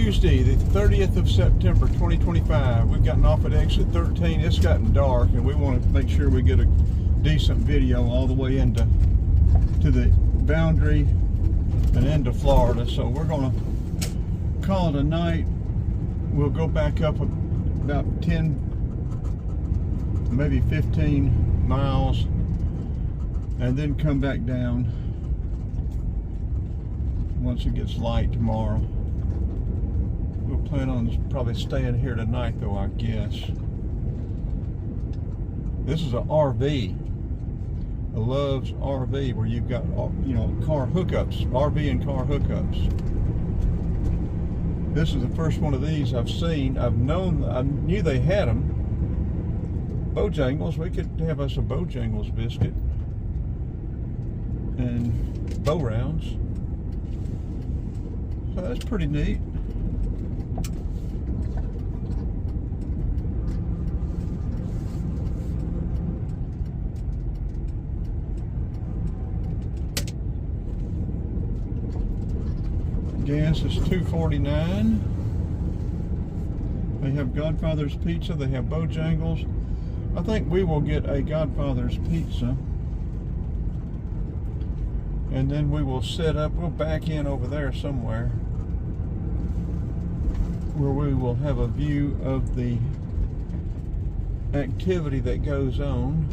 Tuesday, the 30th of September, 2025. We've gotten off at exit 13. It's gotten dark, and we want to make sure we get a decent video all the way into the boundary and into Florida. So we're going to call it a night. We'll go back up about 10, maybe 15 miles, and then come back down once it gets light tomorrow. We'll plan on probably staying here tonight, though, I guess. This is an RV, a Love's RV, where you've got, you know, car hookups, RV and car hookups. This is the first one of these I've seen. I knew they had them. Bojangles, we could have us a Bojangles biscuit and bow rounds. So that's pretty neat. Gas is $2.49. They have Godfather's Pizza. They have Bojangles. I think we will get a Godfather's Pizza. And then we will set up, we'll back in over there somewhere, where we will have a view of the activity that goes on.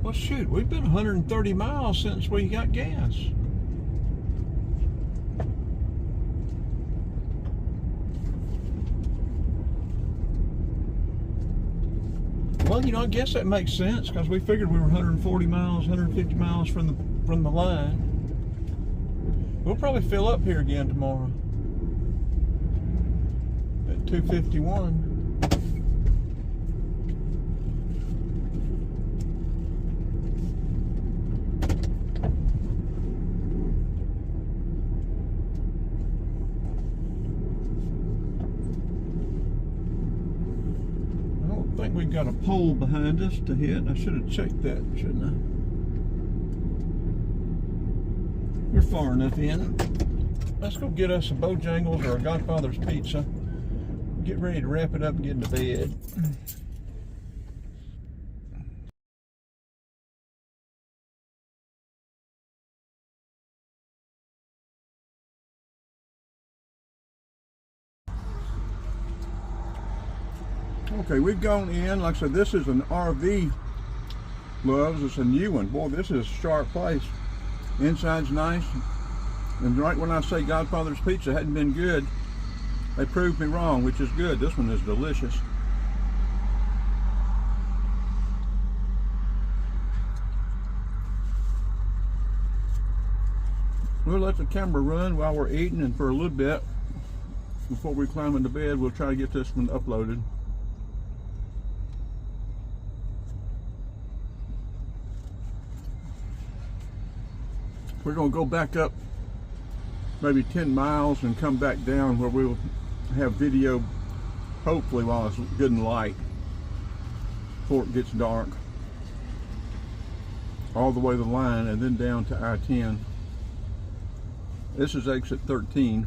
Well, shoot, we've been 130 miles since we got gas. Well, you know, I guess that makes sense, because we figured we were 140 miles, 150 miles from the line. We'll probably fill up here again tomorrow at 2:51. I think we've got a pole behind us to hit. I should have checked that, shouldn't I? We're far enough in. Let's go get us a Bojangles or a Godfather's Pizza. Get ready to wrap it up and get into bed. Okay, we've gone in. Like I said, this is an RV, Loves. It's a new one. Boy, this is a sharp place. Inside's nice. And right when I say Godfather's Pizza hadn't been good, they proved me wrong, which is good. This one is delicious. We'll let the camera run while we're eating, and for a little bit before we climb into bed, we'll try to get this one uploaded. We're going to go back up maybe 10 miles and come back down where we'll have video, hopefully while it's good and light, before it gets dark, all the way to the line and then down to I-10. This is exit 13.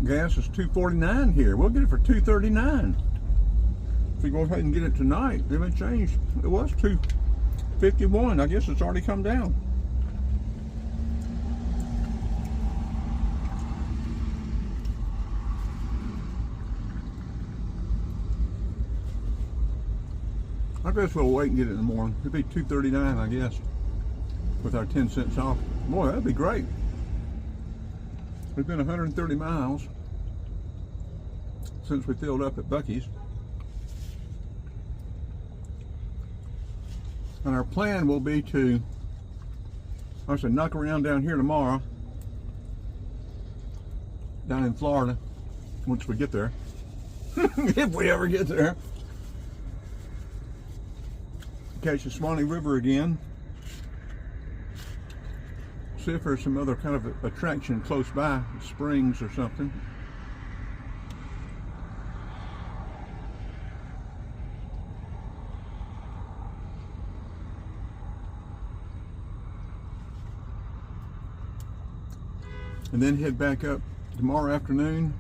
Gas is $2.49 here. We'll get it for $2.39. If we go ahead and get it tonight, then it changed. It was $2 51. I guess it's already come down. I guess we'll wait and get it in the morning. It'll be $2.39, I guess, with our 10 cents off. Boy, that'd be great. We've been 130 miles since we filled up at Buc-ee's. And our plan will be to, like I said, knock around down here tomorrow, down in Florida, once we get there. If we ever get there. Catch the Swanee River again. See if there's some other kind of attraction close by, springs or something. And then head back up tomorrow afternoon.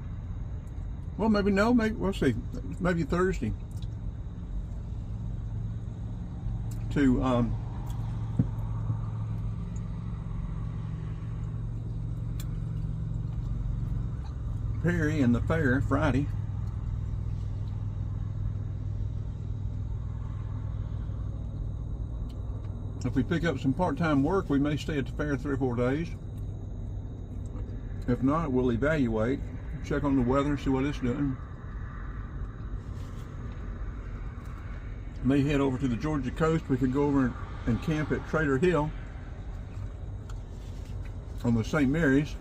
Well, maybe no, maybe we'll see. Maybe Thursday to Perry and the fair Friday. If we pick up some part-time work, we may stay at the fair 3 or 4 days. If not, we'll evaluate, check on the weather, see what it's doing. May head over to the Georgia coast. We could go over and camp at Trader Hill on the St. Mary's.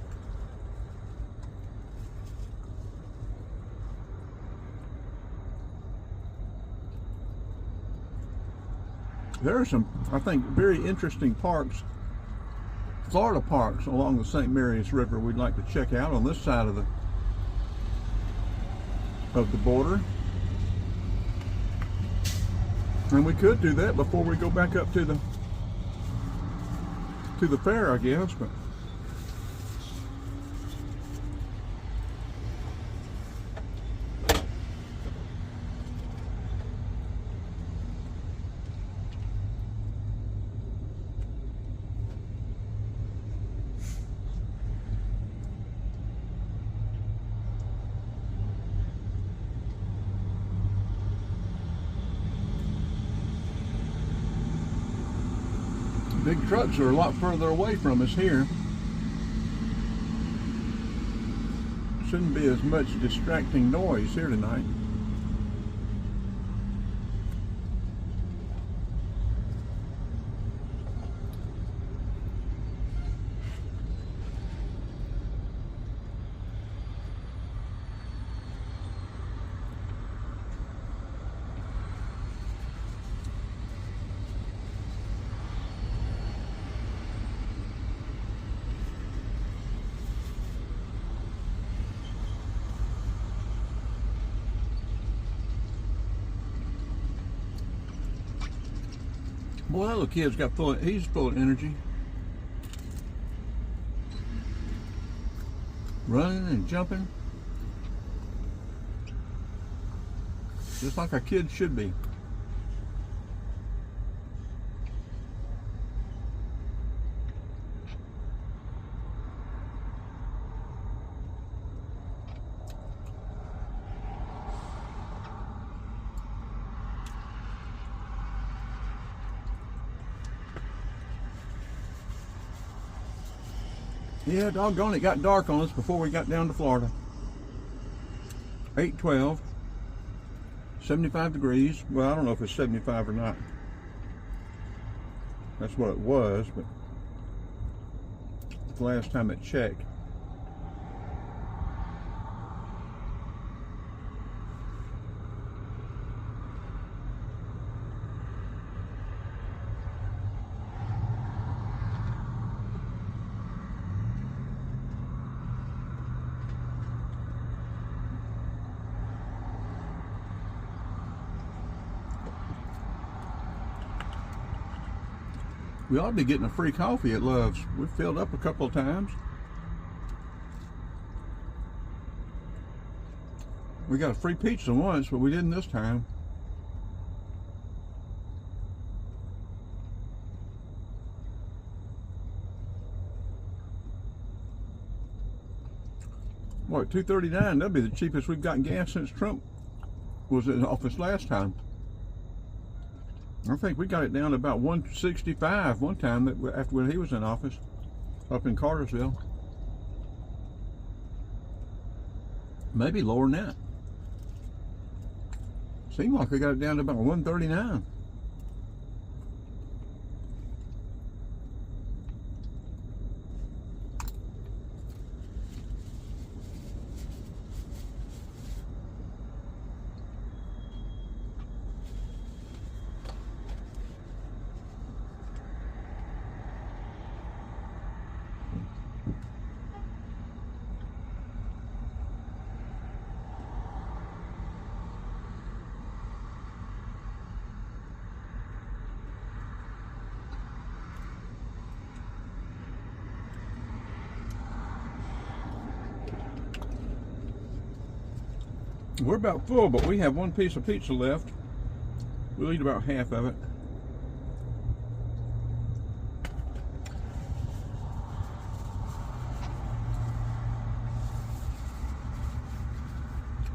There are some, I think, very interesting parks, Florida parks along the St. Mary's River we'd like to check out on this side of the border. And we could do that before we go back up to the fair, I guess, but big trucks are a lot further away from us here. Shouldn't be as much distracting noise here tonight. Boy, that little kid's got he's full of energy. Running and jumping. Just like our kids should be. Yeah, doggone it, got dark on us before we got down to Florida. 8:12, 75 degrees. Well, I don't know if it's 75 or not. That's what it was, but the last time it checked. We ought to be getting a free coffee at Love's. We've filled up a couple of times. We got a free pizza once, but we didn't this time. what, $2.39? That'll be the cheapest we've gotten gas since Trump was in office last time. I think we got it down to about $1.65 one time after when he was in office up in Cartersville. Maybe lower than that. Seemed like we got it down to about $1.39. We're about full, but we have one piece of pizza left. We'll eat about half of it.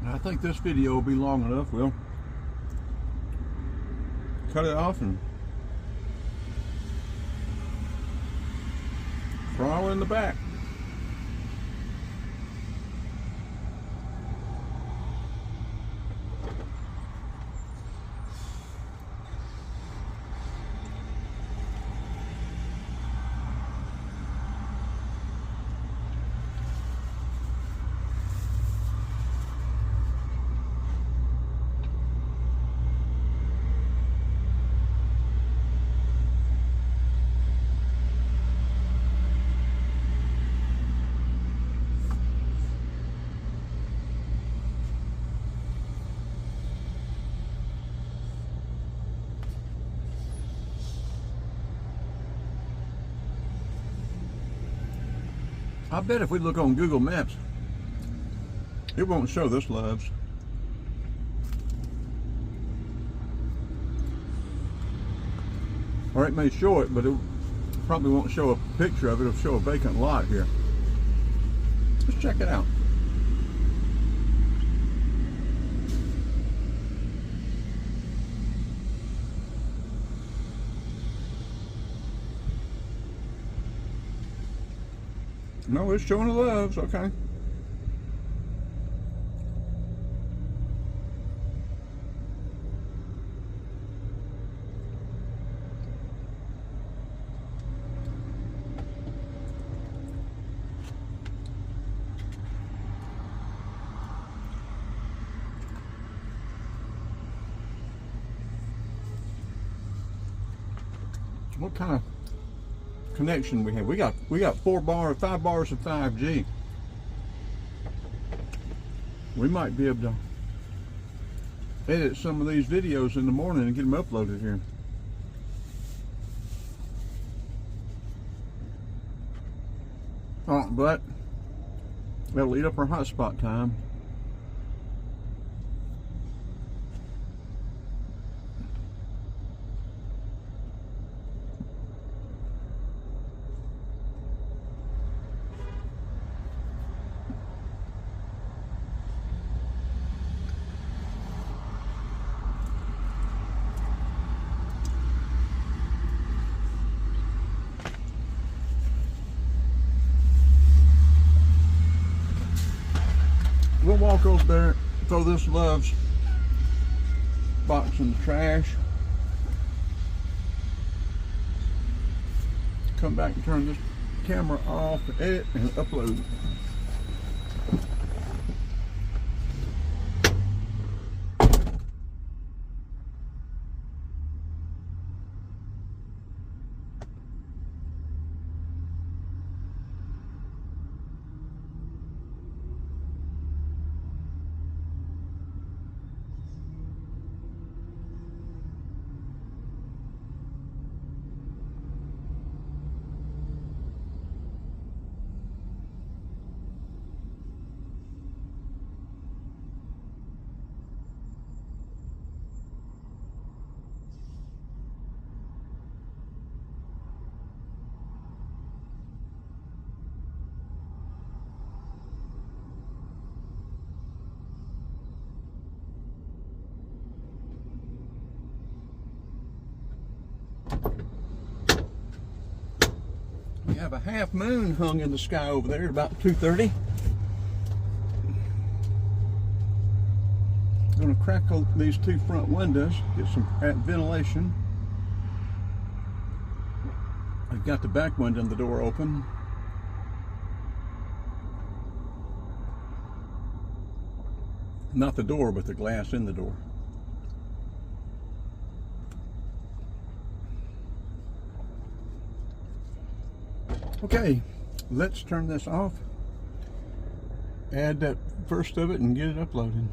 I think this video will be long enough. We'll cut it off and throw in the back. I bet if we look on Google Maps, it won't show this, loves. Or it may show it, but it probably won't show a picture of it. It'll show a vacant lot here. Let's check it out. No, it's showing the loves, okay. What kind of connection we have? We got 5 bars of 5G. We might be able to edit some of these videos in the morning and get them uploaded here. Oh, but that'll eat up our hotspot time. We'll walk over there, throw this loves box in the trash, come back and turn this camera off, edit and upload. have a half moon hung in the sky over there about 2:30. I'm going to crack these two front windows, get some ventilation. I've got the back window and the door open. Not the door, but the glass in the door. Okay, let's turn this off, add that first of it, and get it uploaded.